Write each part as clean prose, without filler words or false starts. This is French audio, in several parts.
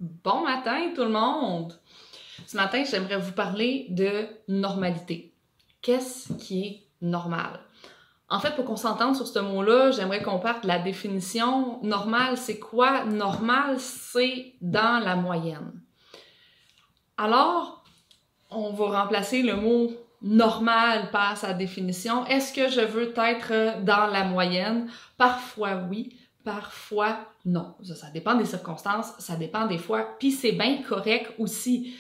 Bon matin tout le monde! Ce matin, j'aimerais vous parler de normalité. Qu'est-ce qui est normal? En fait, pour qu'on s'entende sur ce mot-là, j'aimerais qu'on parte de la définition. Normal, c'est quoi? Normal, c'est dans la moyenne. Alors, on va remplacer le mot normal par sa définition. Est-ce que je veux être dans la moyenne? Parfois oui, parfois non. Ça dépend des circonstances, ça dépend des fois, puis c'est bien correct aussi.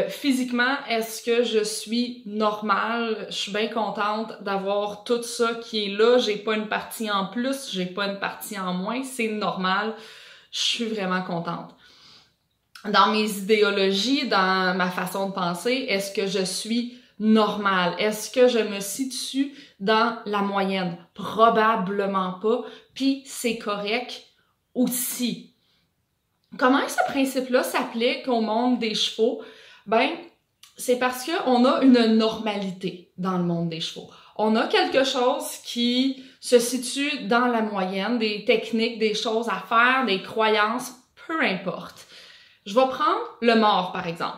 Physiquement, est-ce que je suis normale? Je suis bien contente d'avoir tout ça qui est là. J'ai pas une partie en plus, j'ai pas une partie en moins. C'est normal. Je suis vraiment contente. Dans mes idéologies, dans ma façon de penser, est-ce que je suis normale? Est-ce que je me situe dans la moyenne? Probablement pas. Puis c'est correct aussi. Comment ce principe-là s'applique au monde des chevaux? Ben, c'est parce qu'on a une normalité dans le monde des chevaux. On a quelque chose qui se situe dans la moyenne, des techniques, des choses à faire, des croyances, peu importe. Je vais prendre le mort, par exemple.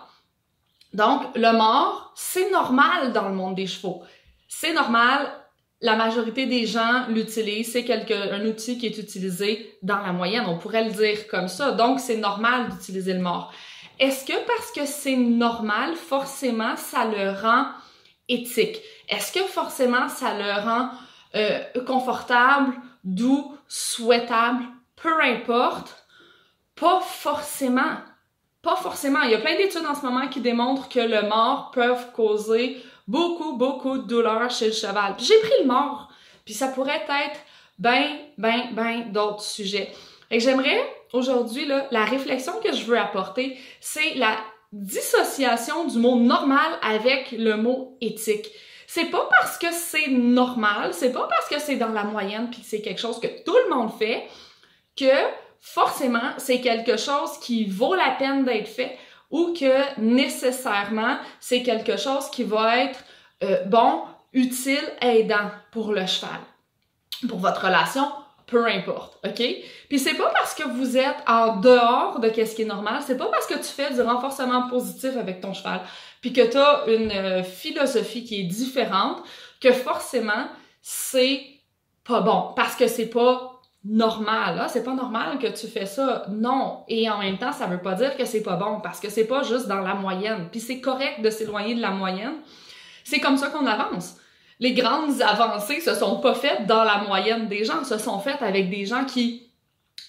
Donc, le mort, c'est normal dans le monde des chevaux. C'est normal, la majorité des gens l'utilisent, c'est un outil qui est utilisé dans la moyenne, on pourrait le dire comme ça. Donc, c'est normal d'utiliser le mort. Est-ce que parce que c'est normal, forcément, ça le rend éthique? Est-ce que forcément, ça le rend confortable, doux, souhaitable? Peu importe. Pas forcément. Pas forcément. Il y a plein d'études en ce moment qui démontrent que le mort peut causer beaucoup de douleur chez le cheval. Puis j'ai pris le mort. Puis ça pourrait être ben d'autres sujets. Et j'aimerais aujourd'hui, là, la réflexion que je veux apporter, c'est la dissociation du mot normal avec le mot éthique. C'est pas parce que c'est normal, c'est pas parce que c'est dans la moyenne puis que c'est quelque chose que tout le monde fait que forcément c'est quelque chose qui vaut la peine d'être fait ou que nécessairement c'est quelque chose qui va être bon, utile, aidant pour le cheval, pour votre relation. Peu importe, OK? Puis c'est pas parce que vous êtes en dehors de qu'est-ce qui est normal, c'est pas parce que tu fais du renforcement positif avec ton cheval, puis que tu as une philosophie qui est différente, que forcément, c'est pas bon, parce que c'est pas normal, là, c'est pas normal que tu fais ça, non. Et en même temps, ça veut pas dire que c'est pas bon, parce que c'est pas juste dans la moyenne, puis c'est correct de s'éloigner de la moyenne. C'est comme ça qu'on avance. Les grandes avancées se sont pas faites dans la moyenne des gens, se sont faites avec des gens qui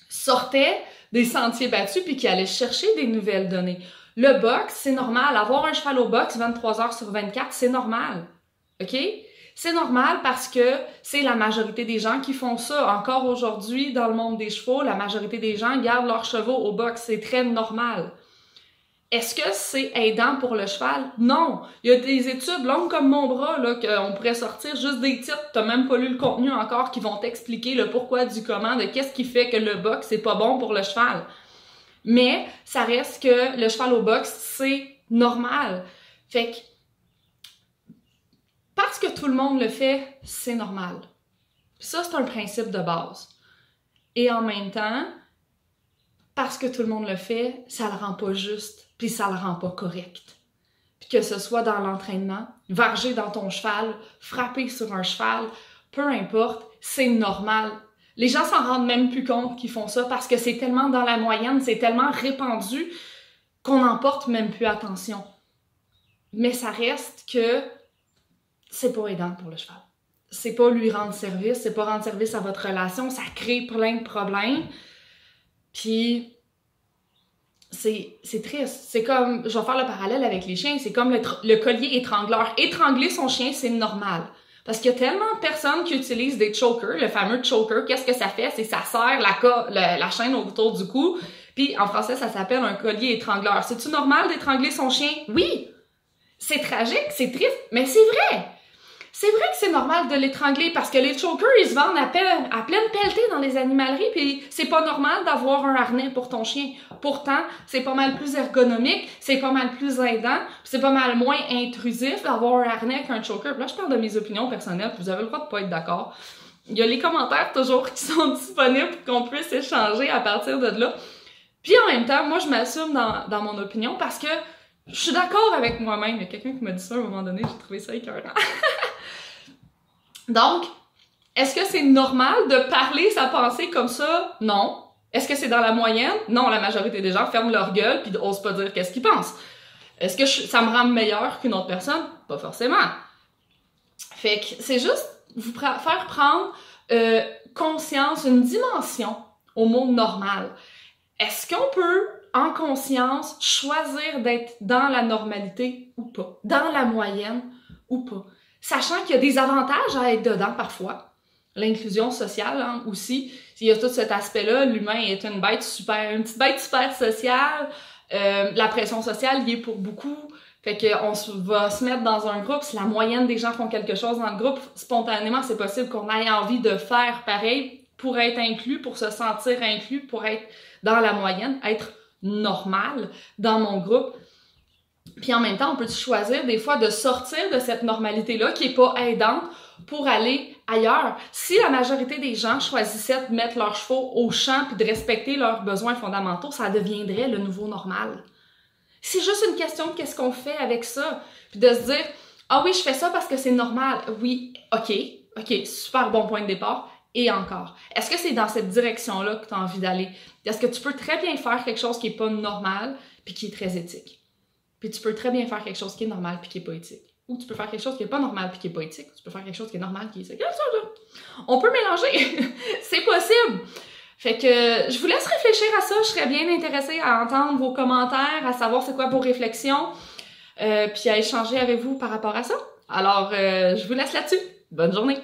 sortaient des sentiers battus puis qui allaient chercher des nouvelles données. Le box, c'est normal. Avoir un cheval au box 23 heures sur 24, c'est normal. OK? C'est normal parce que c'est la majorité des gens qui font ça. Encore aujourd'hui, dans le monde des chevaux, la majorité des gens gardent leurs chevaux au box. C'est très normal. Est-ce que c'est aidant pour le cheval? Non. Il y a des études longues comme mon bras, là, qu'on pourrait sortir juste des titres. T'as même pas lu le contenu encore qui vont t'expliquer le pourquoi du comment, de qu'est-ce qui fait que le box, c'est pas bon pour le cheval. Mais, ça reste que le cheval au box, c'est normal. Fait que, parce que tout le monde le fait, c'est normal. Puis ça, c'est un principe de base. Et en même temps, parce que tout le monde le fait, ça le rend pas juste. Puis ça le rend pas correct. Puis que ce soit dans l'entraînement, varger dans ton cheval, frapper sur un cheval, peu importe, c'est normal. Les gens s'en rendent même plus compte qu'ils font ça parce que c'est tellement dans la moyenne, c'est tellement répandu qu'on n'en porte même plus attention. Mais ça reste que c'est pas aidant pour le cheval. C'est pas lui rendre service, c'est pas rendre service à votre relation, ça crée plein de problèmes. Puis c'est triste. C'est comme, je vais faire le parallèle avec les chiens, c'est comme le collier étrangleur. Étrangler son chien, c'est normal. Parce qu'il y a tellement de personnes qui utilisent des chokers, le fameux choker. Qu'est-ce que ça fait? C'est que ça serre la chaîne autour du cou. Puis en français, ça s'appelle un collier étrangleur. C'est-tu normal d'étrangler son chien? Oui! C'est tragique, c'est triste, mais c'est vrai! C'est vrai que c'est normal de l'étrangler parce que les chokers, ils se vendent à pleine pelletée dans les animaleries puis c'est pas normal d'avoir un harnais pour ton chien. Pourtant, c'est pas mal plus ergonomique, c'est pas mal plus aidant, c'est pas mal moins intrusif d'avoir un harnais qu'un choker. Puis là, je parle de mes opinions personnelles, vous avez le droit de pas être d'accord. Il y a les commentaires toujours qui sont disponibles pour qu'on puisse échanger à partir de là. Puis en même temps, moi, je m'assume dans mon opinion parce que je suis d'accord avec moi-même. Il y a quelqu'un qui m'a dit ça à un moment donné, j'ai trouvé ça écœurant. Donc, est-ce que c'est normal de parler sa pensée comme ça? Non. Est-ce que c'est dans la moyenne? Non, la majorité des gens ferment leur gueule puis n'osent pas dire qu'est-ce qu'ils pensent. Est-ce que ça me rend meilleur qu'une autre personne? Pas forcément. Fait que c'est juste vous faire prendre conscience, une dimension au mot normal. Est-ce qu'on peut, en conscience, choisir d'être dans la normalité ou pas? Dans la moyenne ou pas? Sachant qu'il y a des avantages à être dedans parfois. L'inclusion sociale hein, aussi. Il y a tout cet aspect-là. L'humain est une petite bête super sociale. La pression sociale y est pour beaucoup. Fait qu'on va se mettre dans un groupe. Si la moyenne des gens font quelque chose dans le groupe, spontanément, c'est possible qu'on ait envie de faire pareil pour être inclus, pour se sentir inclus, pour être dans la moyenne, être normal dans mon groupe. Puis en même temps, on peut choisir des fois de sortir de cette normalité-là qui est pas aidante pour aller ailleurs. Si la majorité des gens choisissaient de mettre leurs chevaux au champ puis de respecter leurs besoins fondamentaux, ça deviendrait le nouveau normal. C'est juste une question de qu'est-ce qu'on fait avec ça. Puis de se dire, ah oui, je fais ça parce que c'est normal. Oui, ok, super bon point de départ. Et encore, est-ce que c'est dans cette direction-là que tu as envie d'aller? Est-ce que tu peux très bien faire quelque chose qui n'est pas normal puis qui est très éthique? Puis tu peux très bien faire quelque chose qui est normal puis qui n'est pas éthique. Ou tu peux faire quelque chose qui n'est pas normal puis qui n'est pas éthique. Ou tu peux faire quelque chose qui est normal qui est éthique. On peut mélanger. C'est possible. Fait que je vous laisse réfléchir à ça. Je serais bien intéressée à entendre vos commentaires, à savoir c'est quoi vos réflexions, puis à échanger avec vous par rapport à ça. Alors, je vous laisse là-dessus. Bonne journée!